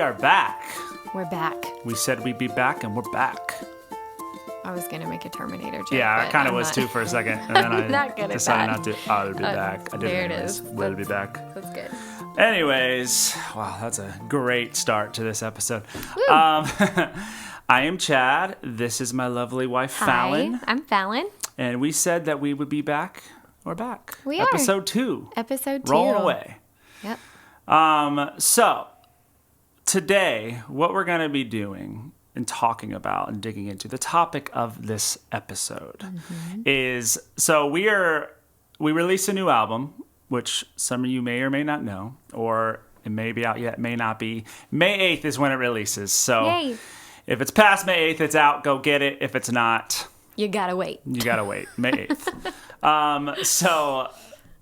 are back. We're back. We said we'd be back, and we're back. I was going to make a Terminator joke. Yeah, I kind of was too for a second, and then I decided not to. I'll be back. I did there it anyways. it is. We'll be back. That's good. Anyways, wow, that's a great start to this episode. I am Chad. This is my lovely wife, Fallon. Hi, I'm Fallon. And we said that we would be back. We're back. We are. Episode 2. Episode 2. Rolling away. Yep. So, today, what we're going to be doing and talking about and digging into, the topic of this episode is, so we released a new album, which some of you may or may not know, or it may be out yet, may not be. May 8th is when it releases. So, Yay. If it's past May 8th, it's out. Go get it. If it's not, You gotta wait. you got to wait. May 8th. So,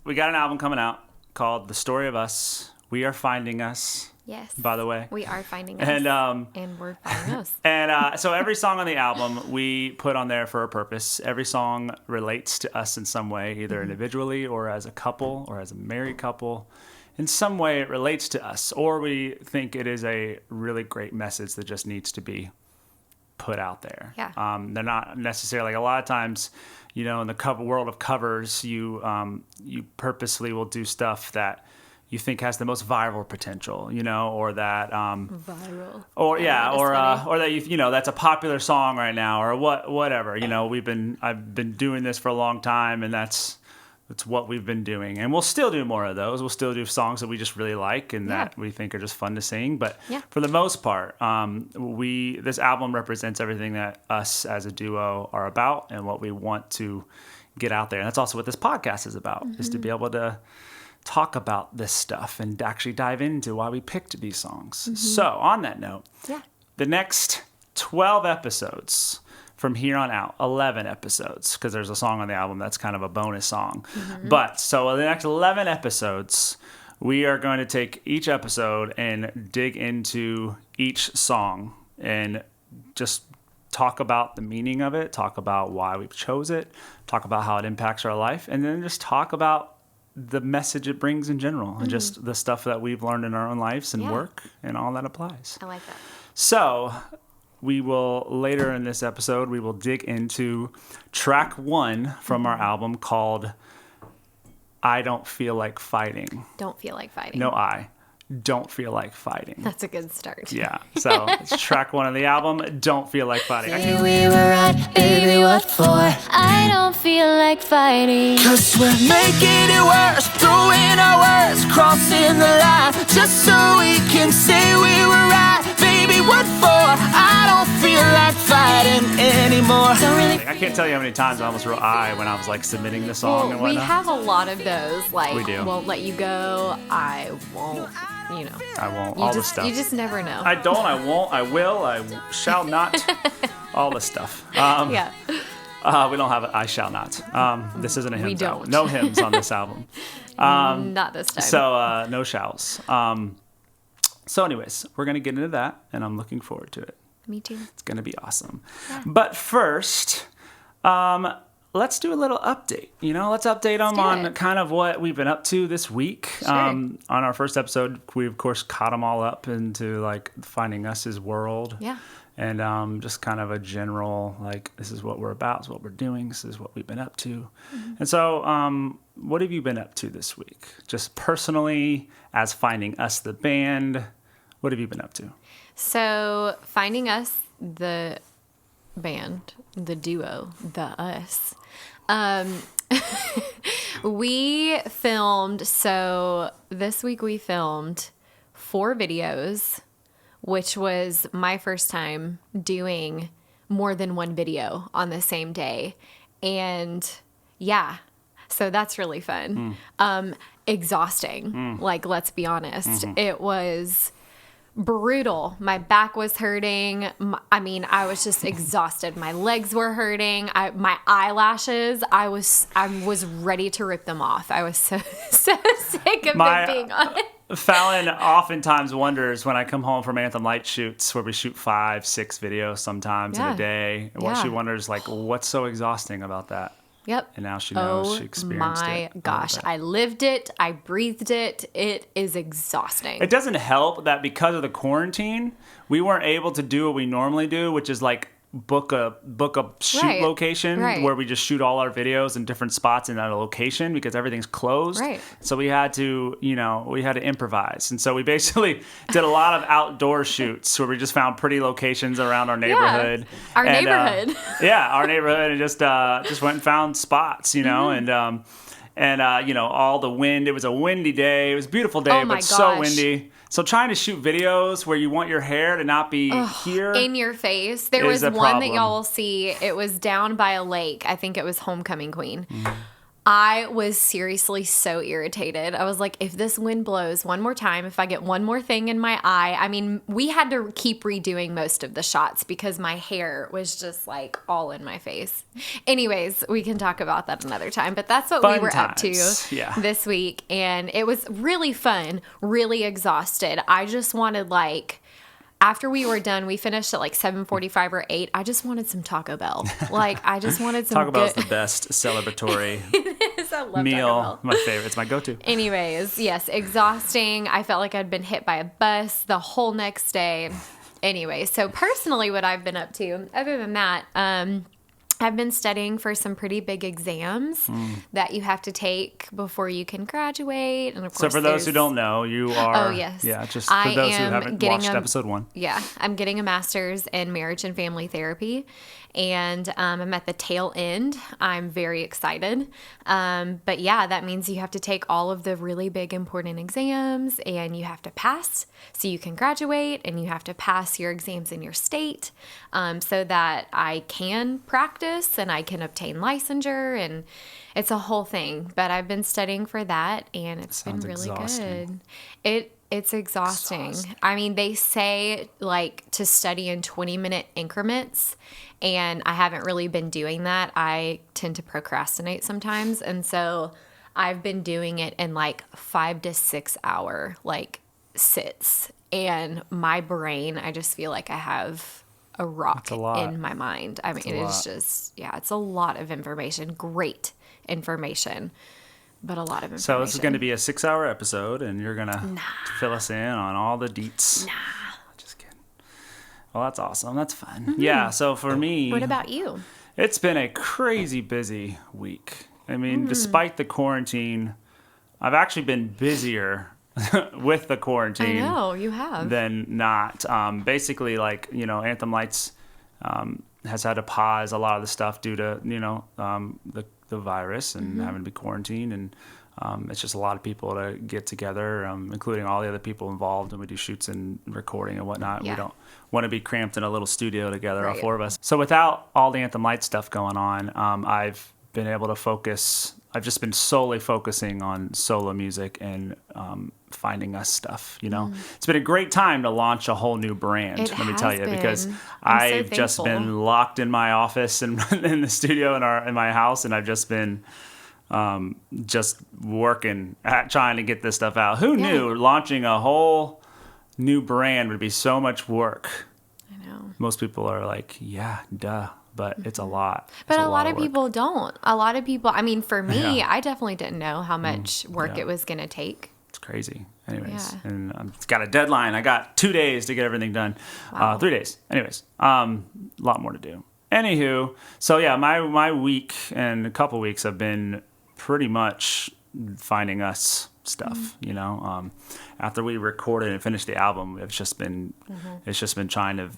we got an album coming out called The Story of Us. We are finding us. Yes. By the way. We are finding us. And we're finding us. And so every song on the album we put on there for a purpose. Every song relates to us in some way, either individually or as a couple or as a married couple. In some way it relates to us, or we think it is a really great message that just needs to be put out there. Yeah. They're not necessarily, a lot of times, you know, in the world of covers, you purposely will do stuff that you think has the most viral potential, you know, or that Viral. or yeah, or funny. or that you know that's a popular song right now, or whatever. You know, I've been doing this for a long time, and that's what we've been doing, and we'll still do more of those. We'll still do songs that we just really like and that we think are just fun to sing. But for the most part, this album represents everything that us as a duo are about and what we want to get out there. And that's also what this podcast is about: is to be able to talk about this stuff and actually dive into why we picked these songs. So on that note, the next 12 episodes from here on out, 11 episodes, because there's a song on the album that's kind of a bonus song. But so the next 11 episodes, we are going to take each episode and dig into each song and just talk about the meaning of it, talk about why we chose it, talk about how it impacts our life, and then just talk about the message it brings in general and just the stuff that we've learned in our own lives and work and all that applies. I like that. So we will, later in this episode, we will dig into track 1 from our album called I Don't Feel Like Fighting. Don't feel like fighting. No, I don't feel like fighting. That's a good start. Yeah. So it's track 1 of the album, Don't Feel Like Fighting. We were right, baby, what for? I don't feel like fighting. 'Cause we're making it worse, throwing our words, crossing the line, just so we can say we were right. Baby, what for? I don't feel like fighting anymore. Don't really. I can't tell you how many times I almost wrote I when I was like submitting the song and we whatnot. have a lot of those. Like, We do. Won't let you go. I won't. You know. I won't. You All the just stuff. you just never know. I don't, I won't, I will, I shall not. All the stuff. Yeah. We don't have it. I shall not. This isn't a hymns don't. album. No hymns on this album. Not this time. So no shalls. So anyways, we're going to get into that, and I'm looking forward to it. Me too. It's going to be awesome. But first, let's do a little update. You know, let's update them on it. kind of what we've been up to this week. Sure. On our first episode, we, of course, caught them all up into, like, Finding Us's world. Yeah. And just kind of a general, like, this is what we're about, this is what we're doing, this is what we've been up to. And so what have you been up to this week? Just personally, as Finding Us, the band, what have you been up to? So, Finding Us, the band, the duo, the us, we filmed, so this week we filmed 4 videos, which was my first time doing more than one video on the same day. And yeah, so that's really fun. Exhausting, like, let's be honest. It was brutal. My back was hurting. I was just exhausted. My legs were hurting. My eyelashes, I was ready to rip them off. I was so sick of them being on. Fallon oftentimes wonders when I come home from Anthem Light shoots, where we shoot 5, 6 videos sometimes in a day. She wonders, like, what's so exhausting about that? Yep. And now she knows, she experienced it. Oh my gosh. I lived it. I breathed it. It is exhausting. It doesn't help that because of the quarantine, we weren't able to do what we normally do, which is like book a shoot location where we just shoot all our videos in different spots in that location because everything's closed. Right. So we had to, improvise. And so we basically did a lot of outdoor shoots where we just found pretty locations around our neighborhood. Yeah, our neighborhood. Our neighborhood, and just went and found spots, and all the wind. It was a windy day. It was a beautiful day, but so windy. So trying to shoot videos where you want your hair to not be here in your face. There was one problem. that y'all will see. It was down by a lake. I think it was Homecoming Queen. I was seriously so irritated. I was like, if this wind blows one more time, if I get one more thing in my eye, I mean, we had to keep redoing most of the shots because my hair was just like all in my face. Anyways, we can talk about that another time, but that's what we were up to this week. And it was really fun, really exhausted. I just wanted after we were done, we finished at 7:45 or 8. I just wanted some Taco Bell. I just wanted some Taco Bell's the best celebratory I love meal. Taco Bell. My favorite. It's my go-to. Anyways, yes, exhausting. I felt like I'd been hit by a bus the whole next day. Anyway, so personally what I've been up to, other than that, I've been studying for some pretty big exams that you have to take before you can graduate. And of course, so for those who don't know, you are... Oh, yes. Yeah, just for those who haven't watched episode 1. Yeah, I'm getting a master's in marriage and family therapy. And I'm at the tail end. I'm very excited. But yeah, that means you have to take all of the really big important exams and you have to pass so you can graduate, and you have to pass your exams in your state so that I can practice and I can obtain licensure, and it's a whole thing. But I've been studying for that, and it's been really good. It's exhausting. I mean, they say to study in 20-minute increments, and I haven't really been doing that. I tend to procrastinate sometimes, and so I've been doing it in 5 to 6 hour sits, and my brain, I just feel like I have a rock in my mind. I mean, it's just, it's a lot of information, great information. But a lot of information. So this is going to be a 6-hour episode, and you're going to fill us in on all the deets. Nah. Just kidding. Well, that's awesome. That's fun. Mm-hmm. Yeah, so for me... What about you? It's been a crazy busy week. I mean, despite the quarantine, I've actually been busier with the quarantine. I know, you have. Than not. Basically, Anthem Lights has had to pause a lot of the stuff due to, the virus and having to be quarantined, and it's just a lot of people to get together, including all the other people involved, and we do shoots and recording and whatnot. We don't want to be cramped in a little studio together, all 4 of us. So without all the Anthem Lights stuff going on, I've been able to focus. I've just been solely focusing on solo music and finding us stuff. It's been a great time to launch a whole new brand. Let me tell you, because I've just been locked in my office and in the studio in my house, and I've just been just working at trying to get this stuff out. Who knew launching a whole new brand would be so much work? I know. Most people are like, yeah, duh. But it's a lot. But a lot of people don't. A lot of people, I mean, for me, I definitely didn't know how much work it was going to take. It's crazy. Anyways, and I've got a deadline. I got 2 days to get everything done. 3 days. Anyways, a lot more to do. Anywho, so yeah, my week and a couple weeks have been pretty much finding us stuff. After we recorded and finished the album, it's just been trying to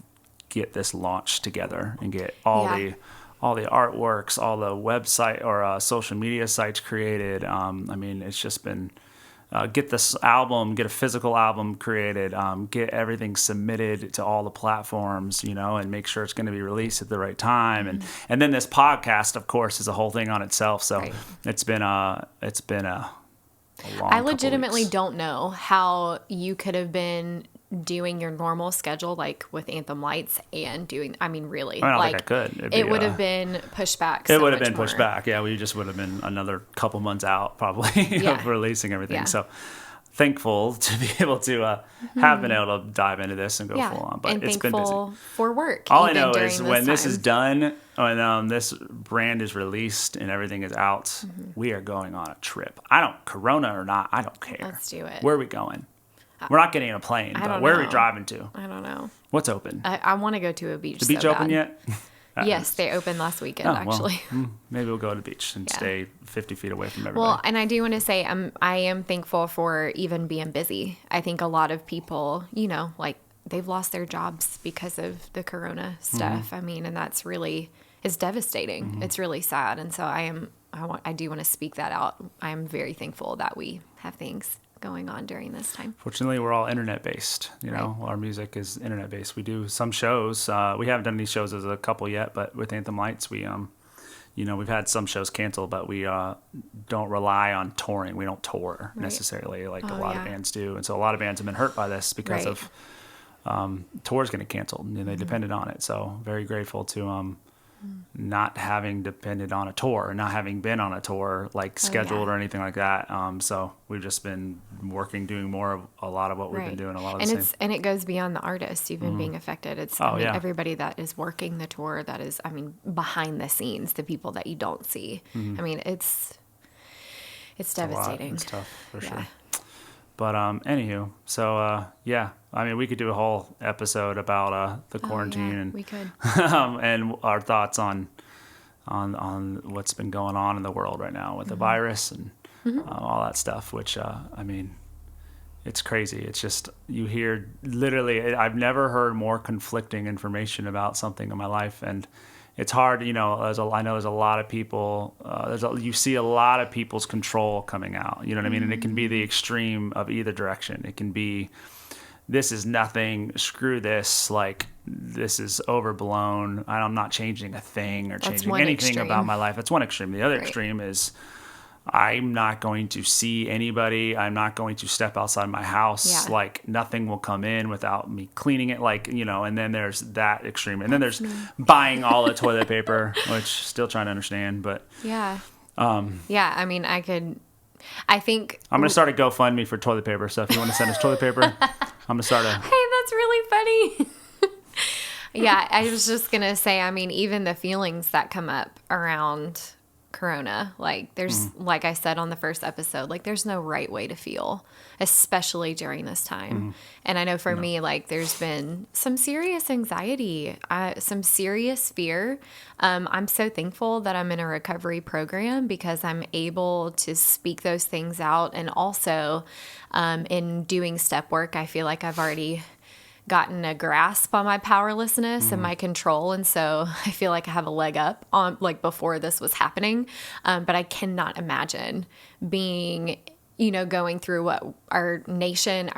get this launch together and get all the artworks, all the website or social media sites created. I mean, it's just been get this album, get a physical album created, get everything submitted to all the platforms, and make sure it's going to be released at the right time. And then this podcast, of course, is a whole thing on itself. So it's been a long I legitimately don't know how you could have been doing your normal schedule with Anthem Lights and doing, I mean, really, I don't think I could. It would have been pushed back. It would have been pushed back. Yeah, we just would have been another couple months out probably of releasing everything. Yeah. So thankful to be able to have been able to dive into this and go full on. But and it's been busy. thankful for work. All I even know during is when this is time. done, when this brand is released and everything is out, we are going on a trip. Corona or not, I don't care. Let's do it. Where are we going? We're not getting in a plane, but don't where are we know. driving to? I don't know. What's open? I want to go to a beach. The beach so open bad. yet? Yes, they opened last weekend, Oh, actually. Well, maybe we'll go to the beach and stay 50 feet away from everybody. Well, and I do want to say I am thankful for even being busy. I think a lot of people, like they've lost their jobs because of the corona stuff. I mean, and that's really is devastating. It's really sad. And so I do want to speak that out. I am very thankful that we have things going on during this time. Fortunately, we're all internet based. Our music is internet based. We do some shows. We haven't done any shows as a couple yet, but with Anthem Lights, we've had some shows canceled, but we don't rely on touring. We don't tour necessarily like a lot of bands do, and so a lot of bands have been hurt by this because of tours getting canceled, and they depended on it. So very grateful to not having depended on a tour, or not having been on a tour like scheduled or anything like that. So we've just been working, doing more of a lot of what we've been doing. A lot of the same. And it goes beyond the artist even being affected. It's everybody that is working the tour, that is, behind the scenes, the people that you don't see. It's devastating. It's tough for sure. But anywho, so we could do a whole episode about the quarantine and we could. and our thoughts on what's been going on in the world right now with the virus and all that stuff. Which it's crazy. It's just you hear literally. I've never heard more conflicting information about something in my life, and it's hard. I know there's a lot of people. You see a lot of people's control coming out. You know what I mean? And it can be the extreme of either direction. It can be, this is nothing. Screw this. Like, this is overblown. I'm not changing a thing or changing anything about my life. That's one extreme. The other extreme is, I'm not going to see anybody. I'm not going to step outside my house. Yeah. Like, nothing will come in without me cleaning it. Like, and then there's that extreme. And then there's buying all the toilet paper, which still trying to understand. But yeah. I think I'm going to start a GoFundMe for toilet paper. So if you want to send us toilet paper, I'm going to start a... Hey, that's really funny. Yeah, I was just going to say, even the feelings that come up around corona, like there's like I said on the first episode, like there's no right way to feel, especially during this time. And I know for me, like there's been some serious anxiety, some serious fear. I'm so thankful that I'm in a recovery program because I'm able to speak those things out. And also in doing step work, I feel like I've already gotten a grasp on my powerlessness and my control. And so I feel like I have a leg up on like before this was happening. But I cannot imagine being, going through what our nation,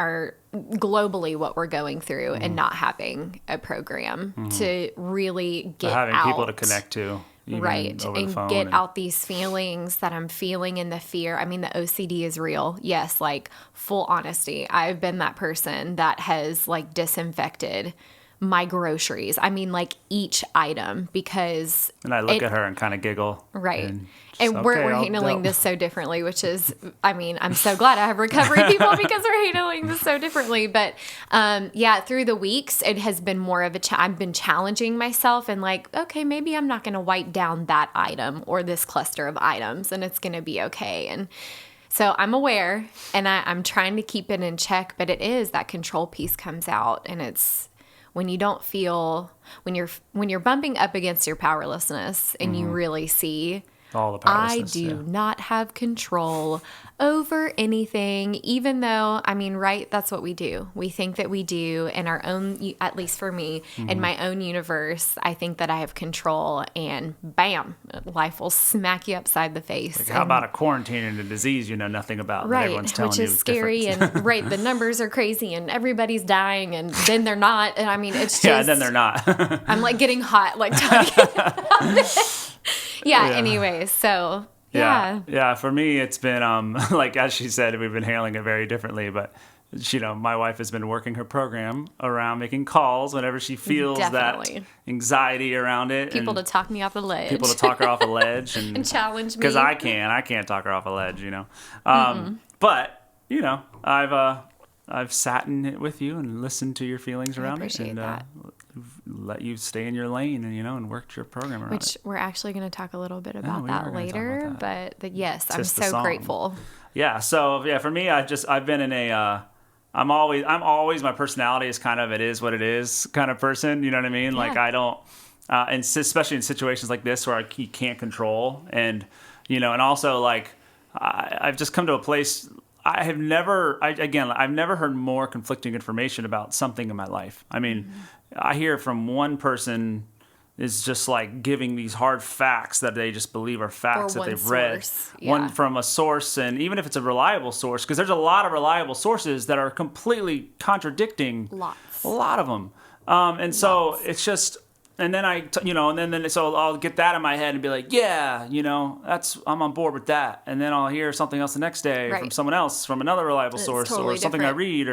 globally what we're going through and not having a program to really get having out. people to connect to. Right. And get out these feelings that I'm feeling and the fear. The OCD is real. Yes. Like full honesty. I've been that person that has like disinfected my groceries. Like each item because. And I look at her and kind of giggle. Right. And we're handling this so differently, which is, I'm so glad I have recovery people because we're handling this so differently. But through the weeks, it has been more of I've been challenging myself and like, okay, maybe I'm not going to wipe down that item or this cluster of items and it's going to be okay. And so I'm aware and I'm trying to keep it in check, but it is that control piece comes out and it's, when you don't feel, when you're bumping up against your powerlessness and you really see, all the powerlessness, I do not have control over anything, even though, right, that's what we do. We think that we do in our own, at least for me, in my own universe, I think that I have control and bam, life will smack you upside the face. Like, how about a quarantine and a disease you know nothing about? Right, everyone's telling which is scary and right, the numbers are crazy and everybody's dying and then they're not. And it's just. Yeah, and then they're not. I'm like getting hot, like talking about it. Anyways, so yeah. For me, it's been like as she said, we've been handling it very differently. But my wife has been working her program around making calls whenever she feels that anxiety around it. People to talk me off a ledge. People to talk her off a ledge and challenge me because I can't talk her off a ledge. But I've sat in it with you and listened to your feelings around it, and let you stay in your lane, and worked your program around it. Which we're actually going to talk a little bit about that later. About that. But yes, I'm Just the so song. grateful. Yeah. So for me, I've been in I'm always my personality is kind of it is what it is kind of person. You know what I mean? Yeah. Like I don't, and especially in situations like this where you can't control, and and also like I've just come to a place. I've never heard more conflicting information about something in my life. I mean, I hear from one person is just like giving these hard facts that they just believe are facts that they've read. Yeah. One from a source, and even if it's a reliable source, because there's a lot of reliable sources that are completely contradicting. Lots. A lot of them. And so it's just, and then so I'll get that in my head and be like, yeah, I'm on board with that. And then I'll hear something else the next day from someone else, from another reliable source, totally or something different. I read,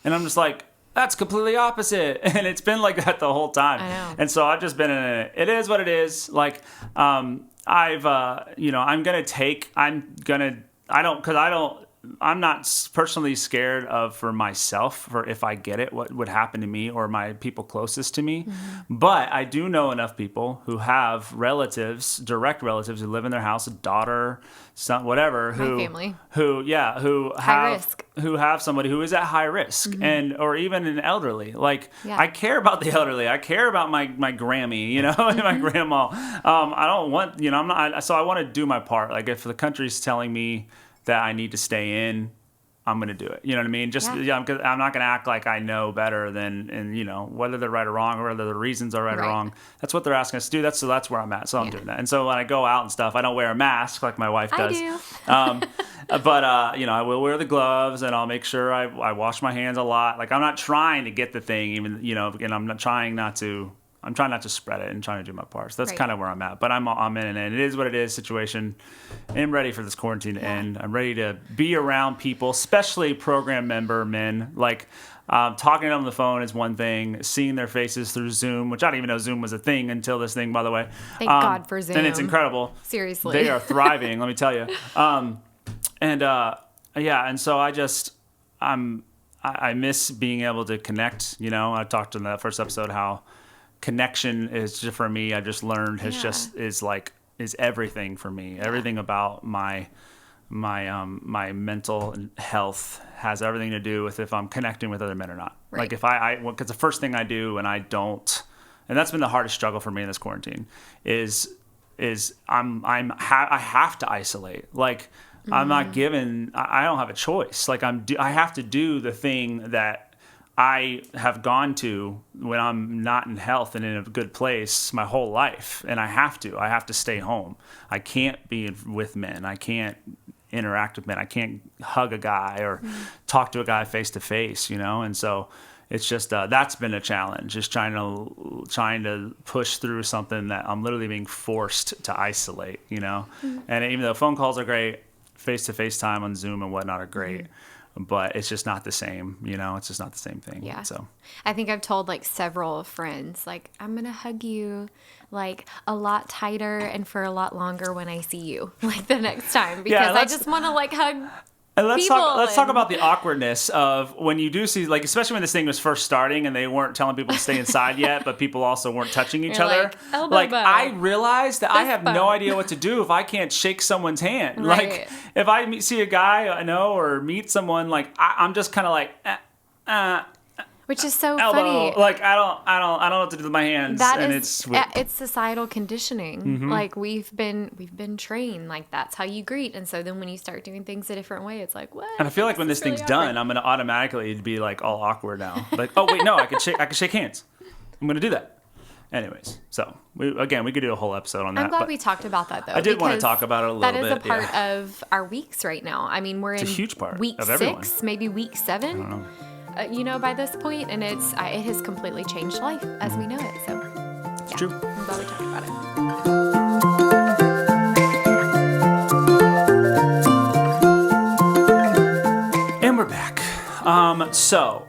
and I'm just like, that's completely opposite. And it's been like that the whole time. I know. And so I've just been in it. It is what it is. Like, I'm not personally scared for myself, for if I get it, what would happen to me or my people closest to me. Mm-hmm. But I do know enough people who have relatives, direct relatives who live in their house, a daughter, son, whatever, family. who High risk. who have somebody who is at high risk, or even an elderly. Like, I care about the elderly. I care about my Grammy, and my grandma. I don't want, so I want to do my part. Like, if the country's telling me that I need to stay in, I'm going to do it. You know what I mean? Just, I'm not going to act like I know better than, whether they're right or wrong, or whether the reasons are right or wrong. That's what they're asking us to do. That's where I'm at. So I'm doing that. And so when I go out and stuff, I don't wear a mask like my wife does. I do. But I will wear the gloves, and I'll make sure I wash my hands a lot. Like, I'm not trying to get the thing, even, and I'm trying not to spread it and trying to do my part. So that's kind of where I'm at. But I'm in it. And it is what it is situation. I'm ready for this quarantine to end. I'm ready to be around people, especially program member men. Like, talking to them on the phone is one thing. Seeing their faces through Zoom, which I didn't even know Zoom was a thing until this thing, by the way. Thank God for Zoom. And it's incredible. Seriously. They are thriving, let me tell you. And so I miss being able to connect. I talked in that first episode how connection is just, for me, I've just learned is everything for me. Everything about my mental health has everything to do with if I'm connecting with other men or not. Right. Like, if because the first thing I do and I don't, and that's been the hardest struggle for me in this quarantine is I have to isolate. Like, I'm not given, I don't have a choice. Like, I have to do the thing that I have gone to when I'm not in health and in a good place my whole life. And I have to stay home. I can't be with men. I can't interact with men. I can't hug a guy or talk to a guy face to face, And so it's just, that's been a challenge, just trying to push through something that I'm literally being forced to isolate, And even though phone calls are great, face to face time on Zoom and whatnot are great. But it's just not the same, it's just not the same thing. Yeah. So I think I've told several friends, I'm going to hug you a lot tighter and for a lot longer when I see you, the next time, because I just want to hug. And let's talk about the awkwardness of when you do see, especially when this thing was first starting and they weren't telling people to stay inside yet, but people also weren't touching each other. I realized that I have no idea what to do if I can't shake someone's hand. Right. If I see a guy I know or meet someone, I'm just kind of which is so elbow. funny. I don't know what to do with my hands. It's societal conditioning. Mm-hmm. We've been trained that's how you greet, and so then when you start doing things a different way, it's what? And I feel like when this thing's done, I'm gonna automatically be all awkward now. Oh wait, no, I can shake hands. I'm gonna do that. Anyways, so we could do a whole episode on that. I'm glad we talked about that, though. I did want to talk about it a little bit. That is a part of our weeks right now. I mean, we're in a huge part week of 6, everyone. maybe week 7. I don't know. By this point, and it has completely changed life as we know it. So, It's true. I'm glad we talked about it. And we're back. So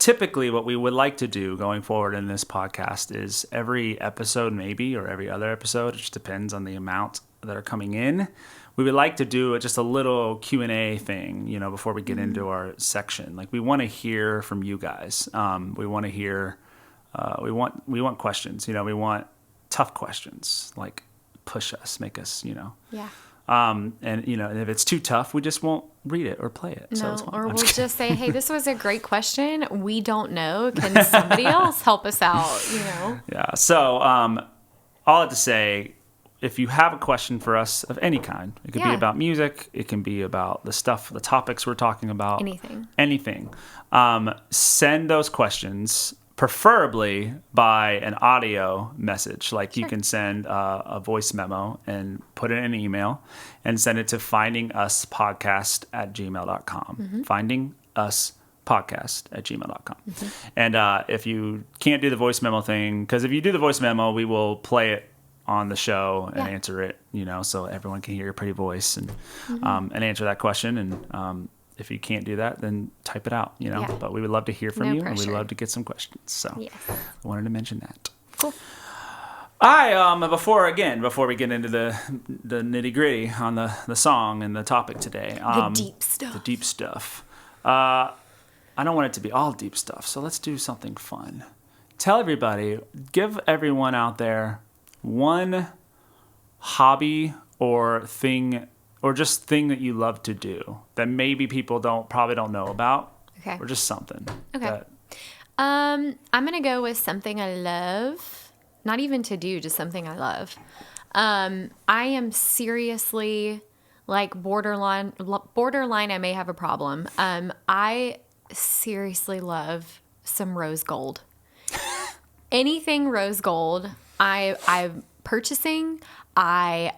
typically what we would like to do going forward in this podcast is every episode maybe, or every other episode, it just depends on the amount that are coming in. We would like to do just a little Q&A thing, before we get into our section. Like, we want to hear from you guys. We want to hear, we want questions, we want tough questions, like push us, make us, Yeah. and if it's too tough, we just won't read it or play it. No, So it's fine. or we'll just say, hey, this was a great question. We don't know. Can somebody else help us out? Yeah. So all I have to say, if you have a question for us of any kind, it could be about music, it can be about the topics we're talking about. Anything. Send those questions, preferably by an audio message. Like, you can send a voice memo and put it in an email and send it to findinguspodcast@gmail.com. Findinguspodcast@gmail.com. And if you can't do the voice memo thing, because if you do the voice memo, we will play it on the show and answer it, so everyone can hear your pretty voice and answer that question. And if you can't do that, then type it out, But we would love to hear from you, and we'd love to get some questions. So I wanted to mention that. Cool. Before we get into the nitty gritty on the song and the topic today, the deep stuff. I don't want it to be all deep stuff. So let's do something fun. Tell everybody, give everyone out there one hobby or thing, or just thing that you love to do that maybe people probably don't know about. Okay. Or just something. Okay. I'm going to go with something I love. Not even to do, just something I love. I am seriously, like, borderline, I may have a problem. I seriously love some rose gold. Anything rose gold, I'm purchasing. I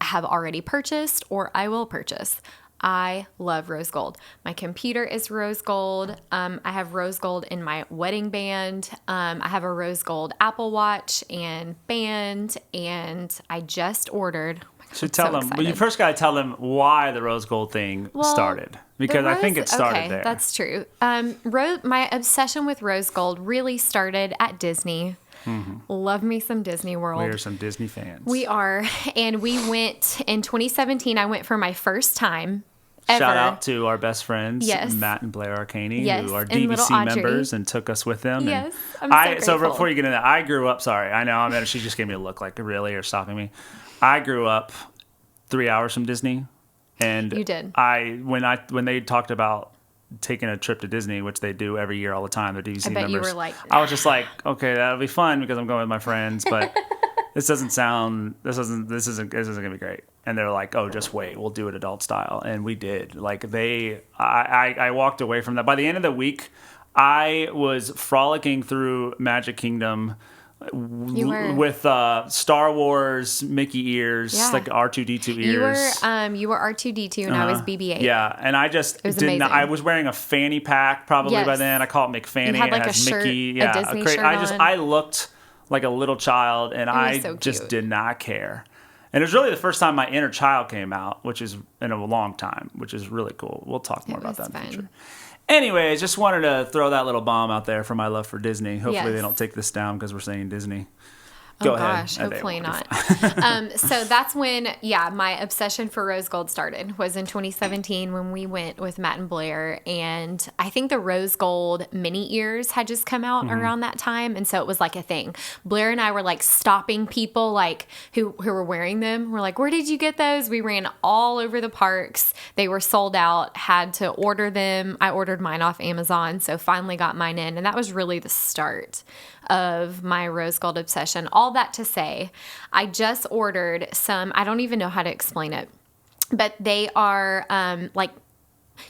have already purchased, or I will purchase. I love rose gold. My computer is rose gold. I have rose gold in my wedding band. I have a rose gold Apple Watch and band, and I just ordered. Oh my God, so tell them. Well, you first got to tell them why the rose gold thing started, because I think it started there. That's true. My obsession with rose gold really started at Disney. Mm-hmm. Love me some Disney World. We are some Disney fans. We are. And we went in 2017. I went for my first time ever. Shout out to our best friends, Matt and Blair Arcaney, who are DVC members and took us with them. Yes, and I'm so so grateful. before you get into that, I grew up, sorry, I know, she just gave me a look like, really, or stopping me. I grew up 3 hours from Disney. And you did. When they talked about taking a trip to Disney, which they do every year all the time, they're DVC members. You were like, I was just like, okay, that'll be fun because I'm going with my friends, but this isn't gonna be great. And they're like, oh, just wait, we'll do it adult style. And we did. Like, I walked away from that. By the end of the week, I was frolicking through Magic Kingdom with Star Wars Mickey ears, like R2-D2 ears. You were R2-D2 and I was BB-8. Yeah, and I just didn't. I was wearing a fanny pack probably by then. I call it McFanny. You had like it has a shirt, Mickey. a Disney shirt on. I looked like a little child, and I just did not care. And it was really the first time my inner child came out, which is in a long time, which is really cool. We'll talk more about that in the future. Anyways, just wanted to throw that little bomb out there for my love for Disney. Hopefully they don't take this down because we're saying Disney. Go ahead. Gosh, hopefully not. So that's when, my obsession for rose gold started, was in 2017 when we went with Matt and Blair. And I think the rose gold mini ears had just come out around that time. And so it was like a thing. Blair and I were like stopping people like who were wearing them. We're like, where did you get those? We ran all over the parks. They were sold out, had to order them. I ordered mine off Amazon. So finally got mine in. And that was really the start of my rose gold obsession. All that to say, I just ordered some, I don't even know how to explain it, but they are like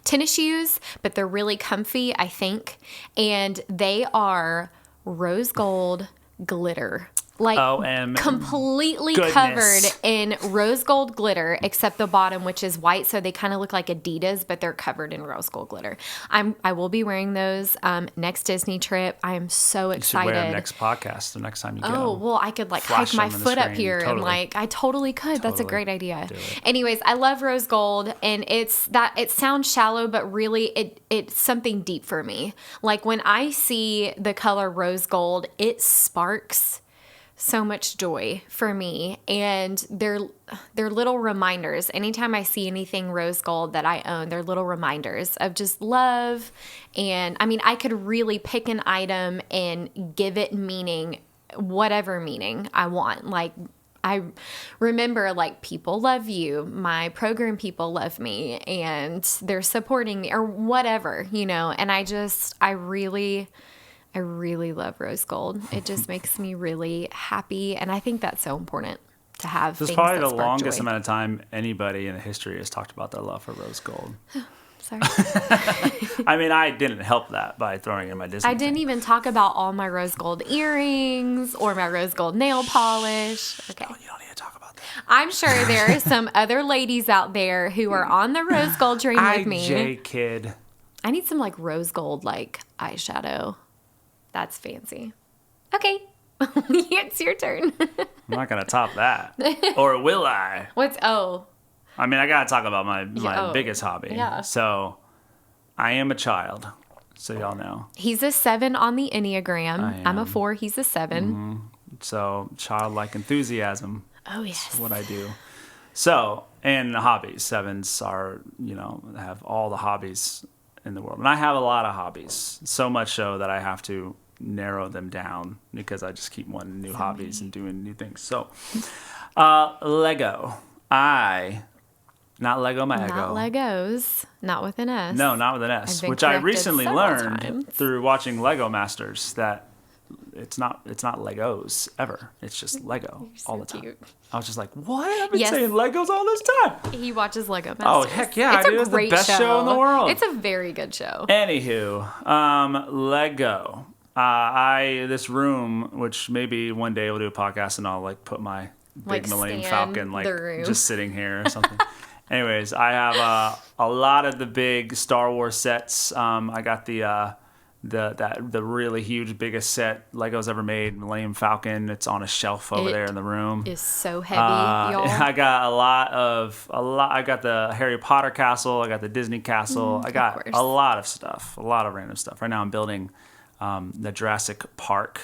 tennis shoes, but they're really comfy, I think. And they are rose gold glitter. like OM completely goodness. covered in rose gold glitter, except the bottom, which is white. So they kind of look like Adidas, but they're covered in rose gold glitter. I will be wearing those next Disney trip. I am so You should excited. wear them next podcast, the next time you get Oh, them. well, I could like Flash hike my them in the foot up screen. here and Totally. like, I totally could. That's a Totally. great idea. Do it. Anyways, I love rose gold, and it sounds shallow, but really it's something deep for me. Like when I see the color rose gold, it sparks so much joy for me, and they're little reminders. Anytime I see anything rose gold that I own, they're little reminders of just love. And I mean, I could really pick an item and give it meaning, whatever meaning I want. Like I remember, like, people love you, my program people love me, and they're supporting me, or whatever, and I really love rose gold. It just makes me really happy, and I think that's so important to have. This is things probably that the spark longest joy. amount of time anybody in history has talked about their love for rose gold. Sorry. I mean, I didn't help that by throwing in my Disney. I didn't even talk about all my rose gold earrings or my rose gold nail polish. Okay. Oh, you don't need to talk about that. I'm sure there are some other ladies out there who are on the rose gold train with me. IJ kid. I need some like rose gold like eyeshadow. That's fancy. Okay. It's your turn. I'm not gonna top that, or will I? I mean, I gotta talk about my biggest hobby. Yeah. So, I am a child. So y'all know. He's a 7 on the Enneagram. I'm a am. 4. He's a 7. So childlike enthusiasm. Oh, yes. Is what I do. So, and the hobbies. 7s are, have all the hobbies in the world. And I have a lot of hobbies. So much so that I have to narrow them down because I just keep wanting new hobbies and doing new things. So, Lego. Not Lego my ego. Not Legos. Not with an S. No, not with an S. I've been Which I corrected recently several learned times. through watching Lego Masters that it's not Legos ever. It's just Lego all the time. cute. I was just like, what? I've been Yes. saying Legos all this time. He watches Lego Masters. Oh, heck yeah, It's I do. a It's the great best show in the world. It's a very good show. Anywho, Lego. This room, which maybe one day we'll do a podcast and I'll like put my big Like, Millennium stand Falcon like the room. just sitting here or something. Anyways, I have a lot of the big Star Wars sets. I got the really huge biggest set Lego's ever made, Millennium Falcon. It's on a shelf over there in the room. It's so heavy, y'all. I got I got the Harry Potter castle. I got the Disney castle. I got course. a lot of stuff, a lot of random stuff. Right now I'm building the Jurassic Park,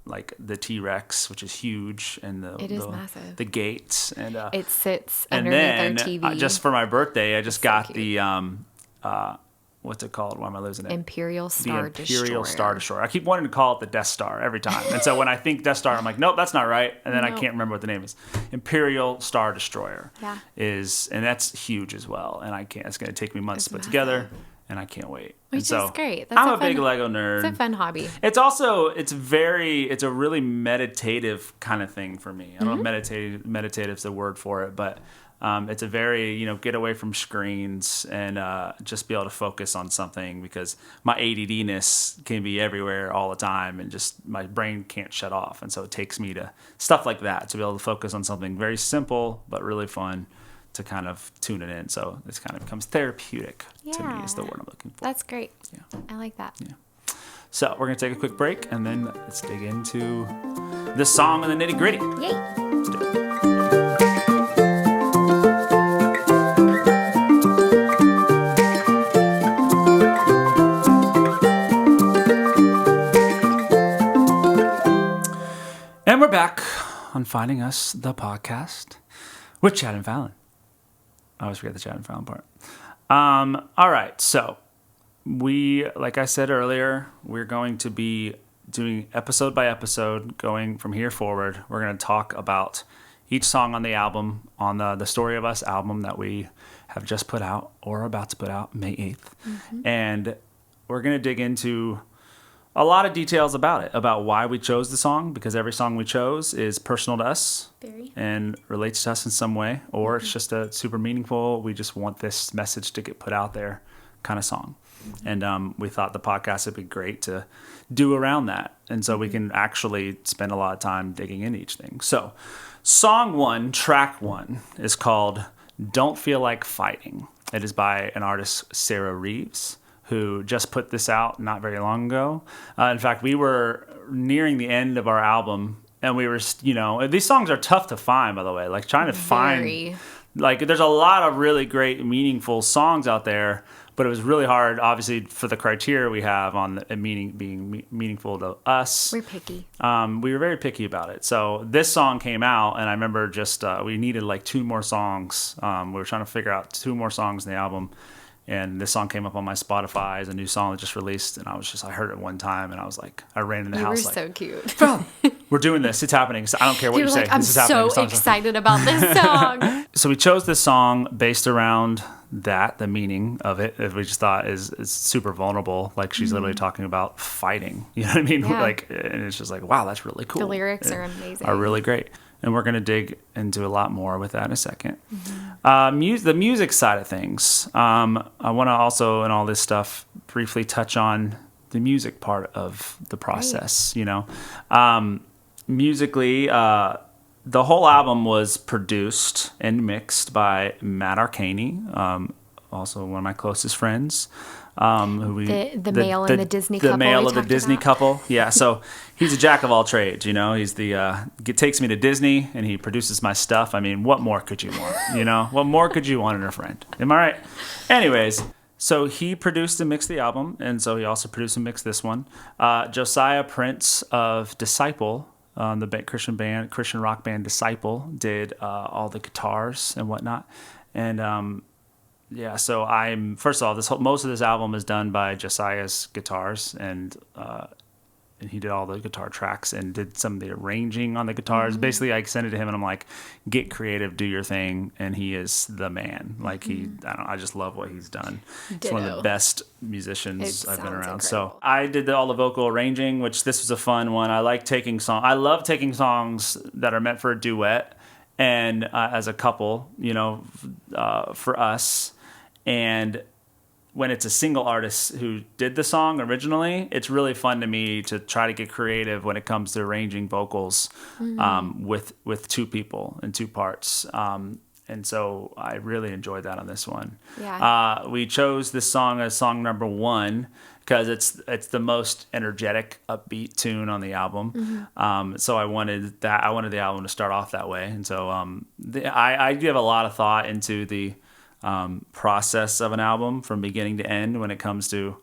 like the T-Rex, which is huge, and It is massive. the gates, and It sits and underneath then our TV. just for my birthday, I just so got cute. the what's it called? Why am I losing it? Imperial The Star Imperial Destroyer. Star Destroyer. I keep wanting to call it the Death Star every time. And so when I think Death Star, I'm like, nope, that's not right. And then I Nope. can't remember what the name is. Imperial Star Destroyer Yeah. and that's huge as well. And it's going to take me months It's to put massive. together, and I can't wait. Which and so is great. That's I'm a a big fun- Lego nerd. It's a fun hobby. It's also it's a really meditative kind of thing for me. I don't know if meditative's the word for it, but it's a very get away from screens and just be able to focus on something, because my ADDness can be everywhere all the time and just my brain can't shut off, and so it takes me to stuff like that to be able to focus on something very simple but really fun to kind of tune it in. So this kind of becomes therapeutic to me is the Yeah. word I'm looking for. That's great. Yeah. I like that. So we're going to take a quick break, and then let's dig into the song and the nitty gritty. Yay. And we're back on Finding Us, the podcast, with Chad and Fallon. I always forget the Chad and Fallon part. All right, so like I said earlier, we're going to be doing episode by episode, going from here forward. We're going to talk about each song on the album, on the Story of Us album that we have just put out or are about to put out May 8th. And we're going to dig into a lot of details about it, about why we chose the song, because every song we chose is personal to us Very. and relates to us in some way, or it's just a super meaningful, we just want this message to get put out there kind of song. And we thought the podcast would be great to do around that. And so we can actually spend a lot of time digging into each thing. So song 1, track 1 is called Don't Feel Like Fighting. It is by an artist, Sarah Reeves, who just put this out not very long ago. In fact, we were nearing the end of our album, and we were, these songs are tough to find, by the way. Like trying to find, there's a lot of really great, meaningful songs out there, but it was really hard, obviously, for the criteria we have on being meaningful to us. We're picky. We were very picky about it. So this song came out, and I remember just we needed like 2 more songs. We were trying to figure out 2 more songs in the album, and this song came up on my Spotify as a new song that just released, and I heard it one time, and I was like, I ran in the house like, so cute. we're doing this. It's happening. So I don't care what you say. I'm This is happening. so excited about this song. So we chose this song based around the meaning of it. We just thought is super vulnerable. Like she's literally talking about fighting. You know what I mean? Yeah. And it's just like, wow, that's really cool. The lyrics are amazing. Are really great. And we're going to dig into a lot more with that in a second. The music side of things. I want to also, in all this stuff, briefly touch on the music part of the process. Right. Musically, the whole album was produced and mixed by Matt Arcaney, also one of my closest friends. The male in the Disney couple. The male of the Disney couple. Yeah, so he's a jack of all trades, He's takes me to Disney and he produces my stuff. I mean, what more could you want? What more could you want in a friend? Am I right? Anyways, so he produced and mixed the album, and so he also produced and mixed this one. Josiah Prince of Disciple, the Christian rock band Disciple, did all the guitars and whatnot. And yeah, so first of all, most of this album is done by Josiah's guitars, and he did all the guitar tracks and did some of the arranging on the guitars. Basically, I sent it to him and I'm like, get creative, do your thing, and he is the man. Like I just love what he's done. Ditto. He's one of the best musicians I've been around. Incredible. So I did all the vocal arranging, which this was a fun one. I love taking songs that are meant for a duet and as a couple, for us. And when it's a single artist who did the song originally, it's really fun to me to try to get creative when it comes to arranging vocals with 2 people in 2 parts. And so I really enjoyed that on this one. Yeah. We chose this song as song number 1 because it's the most energetic, upbeat tune on the album. So I wanted the album to start off that way. And so I give a lot of thought into the process of an album from beginning to end when it comes to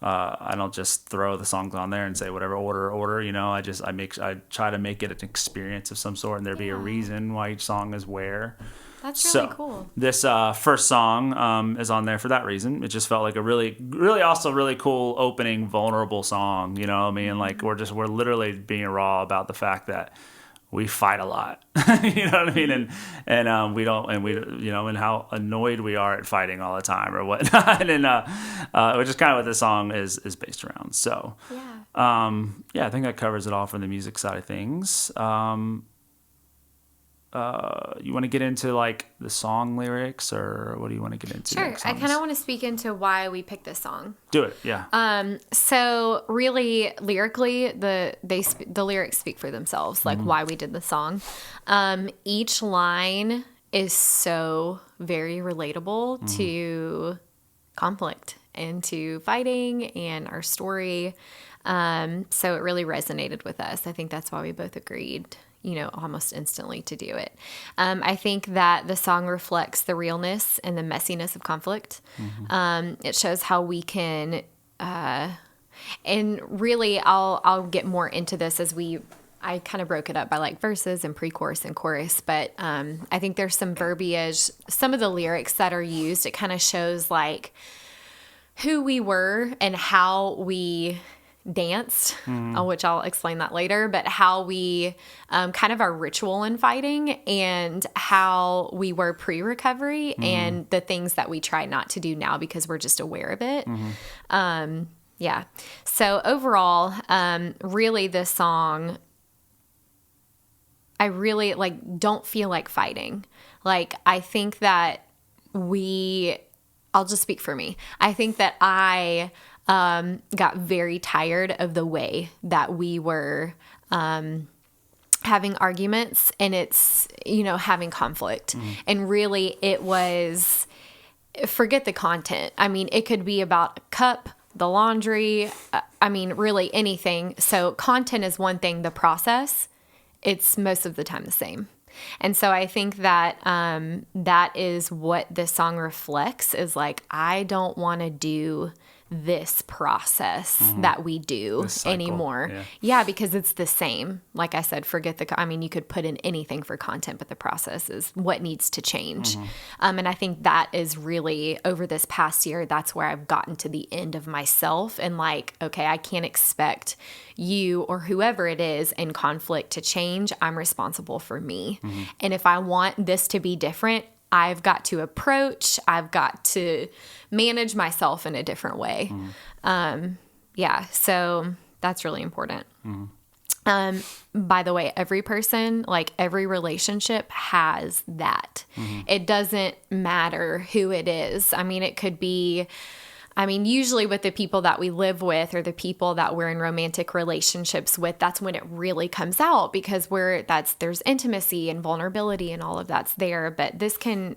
I don't just throw the songs on there and say whatever order I try to make it an experience of some sort, and there be a reason why each song is where. That's really cool. This first song is on there for that reason. It just felt like a really, really also really cool opening, vulnerable song. You know what I mean? Like we're literally being raw about the fact that we fight a lot, you know what I mean? And we and how annoyed we are at fighting all the time or whatnot. And which is kind of what this song is based around. So, I think that covers it all from the music side of things. You want to get into like the song lyrics, or what do you want to get into? Sure. I kind of want to speak into why we picked this song. Do it. Yeah. So really lyrically, the lyrics speak for themselves, like why we did the song. Each line is so very relatable to conflict and to fighting and our story. So it really resonated with us. I think that's why we both agreed, almost instantly to do it. I think that the song reflects the realness and the messiness of conflict. It shows how we can, and really I'll get more into this I kind of broke it up by like verses and pre-chorus and chorus, but I think there's some verbiage, some of the lyrics that are used, it kind of shows like who we were and how we danced, which I'll explain that later, but how we kind of our ritual in fighting and how we were pre-recovery and the things that we try not to do now because we're just aware of it. Yeah. So overall, really this song, I really don't feel like fighting. Like, I think that we I'll just speak for me. I think that I got very tired of the way that we were having arguments, and it's, having conflict. And really it was, forget the content. I mean, it could be about a cup, the laundry, really anything. So content is one thing, the process, it's most of the time the same. And so I think that that is what this song reflects, is like, I don't want to do this process that we do anymore. Yeah, because it's the same. Like I said, forget you could put in anything for content, but the process is what needs to change. And I think that is really, over this past year, that's where I've gotten to the end of myself and like, okay, I can't expect you or whoever it is in conflict to change. I'm responsible for me. And if I want this to be different, I've got to manage myself in a different way. So that's really important. By the way, every person, like every relationship has that. It doesn't matter who it is. it could be, usually with the people that we live with or the people that we're in romantic relationships with, that's when it really comes out, because there's intimacy and vulnerability and all of that's there. But this can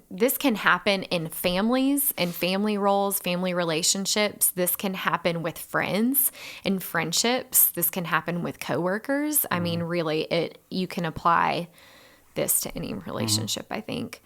happen in families and family roles, family relationships. This can happen with friends and friendships. This can happen with coworkers. Really, you can apply this to any relationship, I think.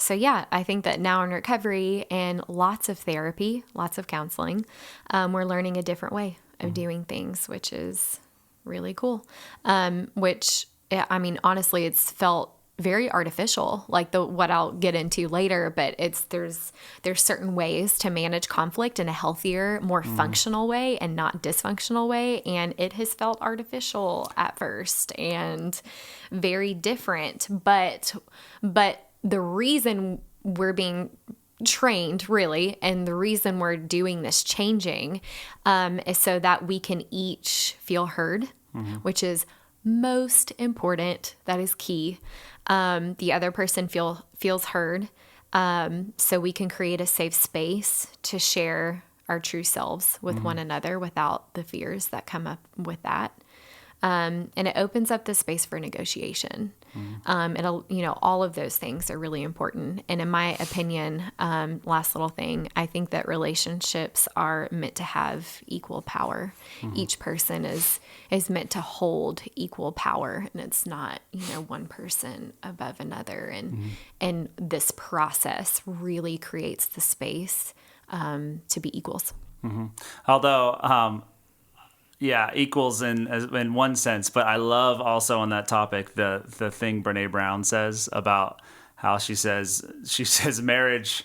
So yeah, I think that now in recovery and lots of therapy, lots of counseling, we're learning a different way of doing things, which is really cool. Honestly, it's felt very artificial, like what I'll get into later, but there's certain ways to manage conflict in a healthier, more functional way and not dysfunctional way. And it has felt artificial at first and very different, but the reason we're being trained, really, and the reason we're doing this changing is so that we can each feel heard, which is most important. That is key. The other person feels heard, so we can create a safe space to share our true selves with one another without the fears that come up with that. And it opens up the space for negotiation. All of those things are really important. And in my opinion, last little thing, I think that relationships are meant to have equal power. Each person is meant to hold equal power, and it's not, one person above another. And this process really creates the space to be equals. Although, equals in one sense, but I love also on that topic the thing Brene Brown says about how she says marriage